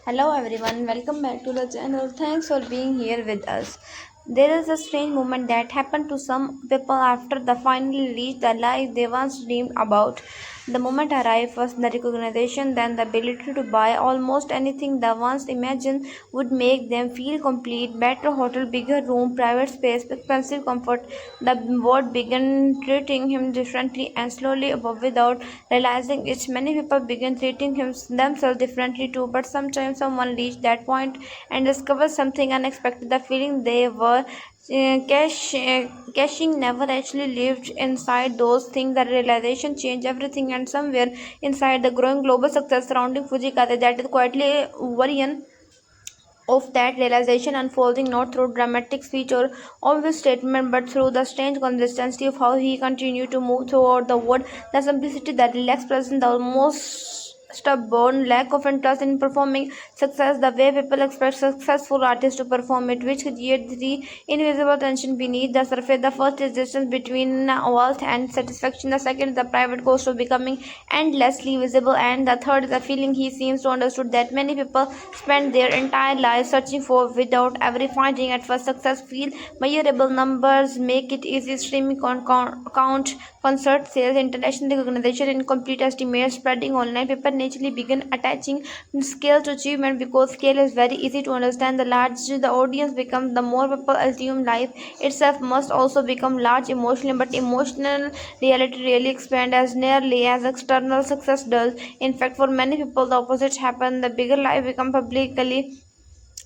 Hello everyone, welcome back to the channel. Thanks for being here with us. There is a strange moment that happened to some people after they finally reached the life they once dreamed about. The moment arrived, first the recognition, then the ability to buy almost anything they once imagined would make them feel complete. Better hotel, bigger room, private space, expensive comfort. The world began treating him differently and slowly without realizing it. Many people began treating themselves differently too, but sometimes someone reached that point and discovered something unexpected. The feeling they were caching never actually lived inside those things. The realization changed everything, and somewhere inside the growing global success surrounding Fujikata, that is quietly worrying of that realization unfolding not through dramatic speech or obvious statement but through the strange consistency of how he continued to move throughout the world, the simplicity, the relaxed presence, the almost stubborn lack of interest in performing success, the way people expect successful artists to perform it, which creates the invisible tension beneath the surface. The first is distance between wealth and satisfaction, the second is the private cost of becoming endlessly visible, and the third is the feeling he seems to understood that many people spend their entire lives searching for without ever finding. At first, success feel measurable, numbers make it easy, streaming count, concert sales, international recognition, incomplete estimates spreading online. People naturally begin attaching scale to achievement because scale is very easy to understand. The larger the audience becomes, the more people assume life itself must also become large emotionally, but emotional reality really expands as nearly as external success does. In fact, for many people, the opposite happens. The bigger life becomes publicly,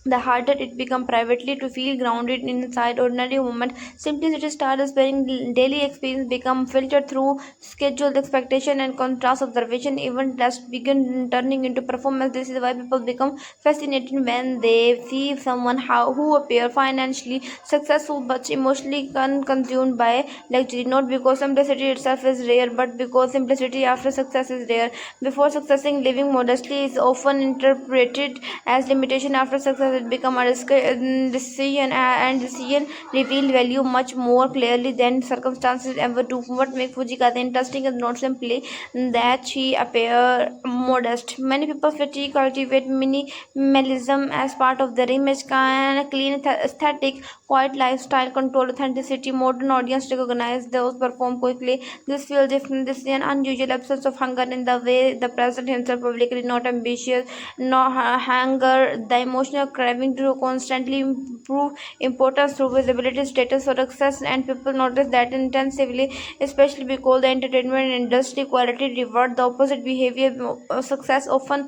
the harder it becomes privately to feel grounded inside ordinary moment. Simplicity starts appearing, daily experience become filtered through scheduled expectation and contrast observation. Even just begin turning into performance. This is why people become fascinated when they see someone who appear financially successful but emotionally consumed by luxury. Not because simplicity itself is rare, but because simplicity after success is rare. Before succeeding, living modestly is often interpreted as limitation. After success, it becomes a decision, and decision reveal value much more clearly than circumstances ever do. What makes Fujikata interesting is not simply that she appear modest. Many people fatigue cultivate minimalism as part of their image, kind clean aesthetic, quiet lifestyle, control, authenticity. Modern audience recognize those perform quickly. This feels different. This is an unusual absence of hunger in the way the present himself publicly, not ambitious, no hunger, the emotional craving to constantly improve importance through visibility, status, or success, and people notice that intensively, especially because the entertainment industry quality reward the opposite behavior. Success often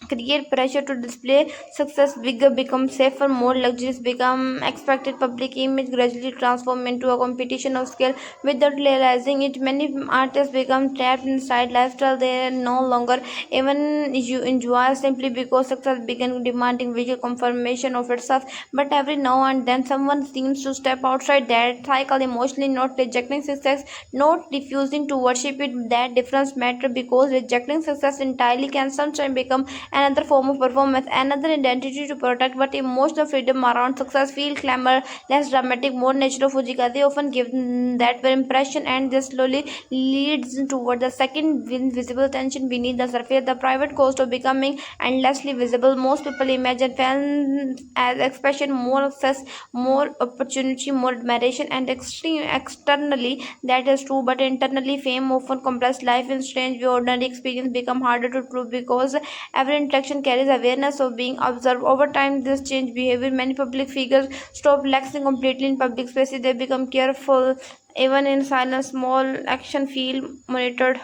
create pressure to display success. Bigger become safer, more luxuries become expected. Public image gradually transform into a competition of scale without realizing it. Many artists become trapped inside lifestyle they no longer even you enjoy, simply because success began demanding visual confirmation of itself. But every now and then someone seems to step outside that cycle, emotionally not rejecting success, not refusing to worship it. That difference matter because rejecting success entirely can sometimes become another form of performance, another identity to protect. But emotional freedom around success feel clamor, less dramatic, more natural. Fujikaze often give that impression, and this slowly leads toward the second visible tension beneath the surface, the private cost of becoming endlessly visible. Most people imagine fans as expression, more access, more opportunity, more admiration, and extreme externally that is true, but internally fame often compress life in strange way. Ordinary experience become harder to prove because every interaction carries awareness of being observed. Over time, this change behavior. Many public figures stop relaxing completely in public spaces. They become careful. Even in silence, small action feel monitored.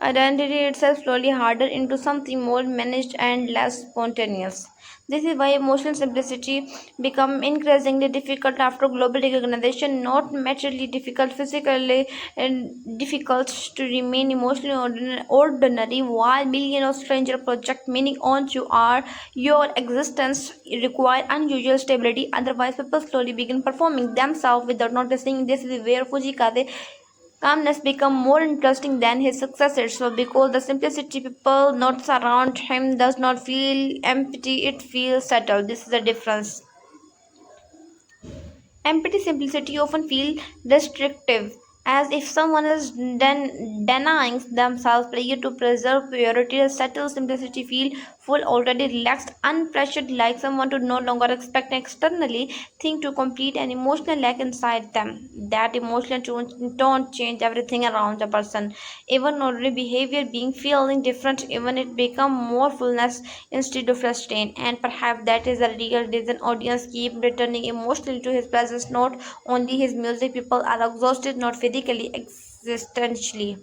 Identity itself slowly harder into something more managed and less spontaneous. This is why emotional simplicity become increasingly difficult after global recognition, not materially difficult, physically difficult to remain emotionally ordinary while millions of strangers project meaning onto your existence require unusual stability. Otherwise, people slowly begin performing themselves without noticing. This is where Fujikade calmness become more interesting than his successors. So because the simplicity people not around him does not feel empty, it feels settled. This is the difference. Empty simplicity often feel restrictive, as if someone is denying themselves prayer to preserve purity. A subtle simplicity feel full, already relaxed, unpressured, like someone to no longer expect an externally thing to complete an emotional lack inside them. That emotional don't change everything around the person. Even ordinary behavior being feeling different, even it become more fullness instead of restraint. And perhaps that is the real reason audience keep returning emotionally to his presence. Not only his music, people are exhausted, not physically, existentially.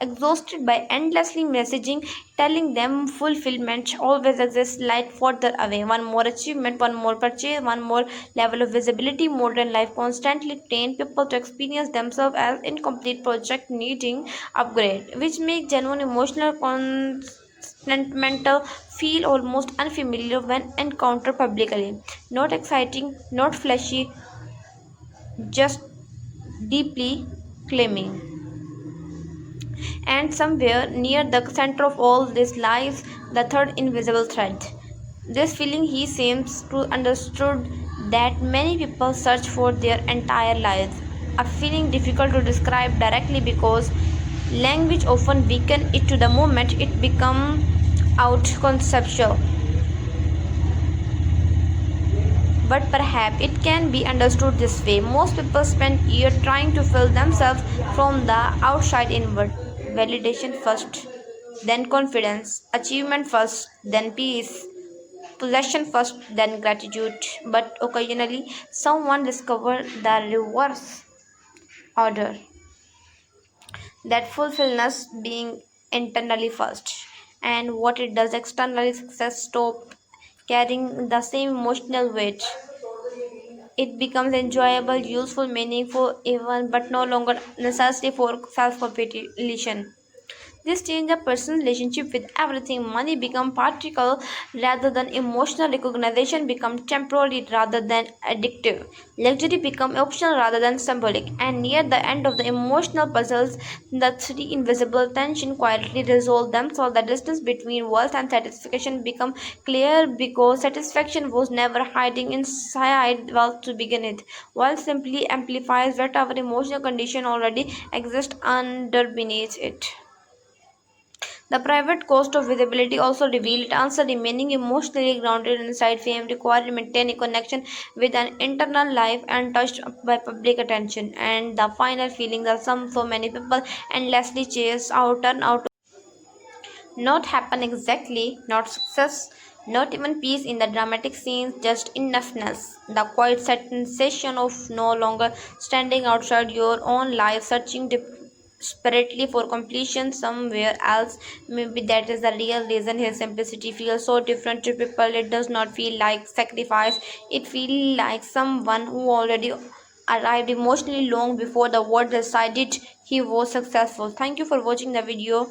Exhausted by endlessly messaging, telling them fulfillment always exists, light further away. One more achievement, one more purchase, one more level of visibility. Modern life constantly train people to experience themselves as incomplete project needing upgrade, which make genuine emotional contentment feel almost unfamiliar when encountered publicly. Not exciting, not flashy, just deeply claiming. And somewhere near the center of all this lies the third invisible thread. This feeling he seems to understood that many people search for their entire lives. A feeling difficult to describe directly because language often weaken it to the moment it become out conceptual. But perhaps it can be understood this way. Most people spend years trying to fill themselves from the outside inward. Validation first, then confidence, achievement first, then peace, possession first, then gratitude. But occasionally, someone discovers the reverse order, that fulfillment being internally first. And what it does externally, success stop carrying the same emotional weight. It becomes enjoyable, useful, meaningful, even but no longer necessary for self competition. This change a person's relationship with everything. Money become practical rather than emotional. Recognition become temporary rather than addictive. Luxury become optional rather than symbolic. And near the end of the emotional puzzles, the three invisible tension quietly resolve themselves. The distance between wealth and satisfaction become clear because satisfaction was never hiding inside wealth to begin with. Wealth simply amplifies whatever emotional condition already exists under beneath it. The private cost of visibility also revealed answer remaining emotionally grounded inside fame required maintaining connection with an internal life untouched by public attention. And the final feeling that some so many people endlessly chase out turn out to not happen exactly, not success, not even peace in the dramatic scenes, just enoughness. The quiet sensation of no longer standing outside your own life, searching desperately for completion somewhere else. Maybe that is the real reason his simplicity feels so different to people. It does not feel like sacrifice, it feels like someone who already arrived emotionally long before the world decided he was successful. Thank you for watching the video.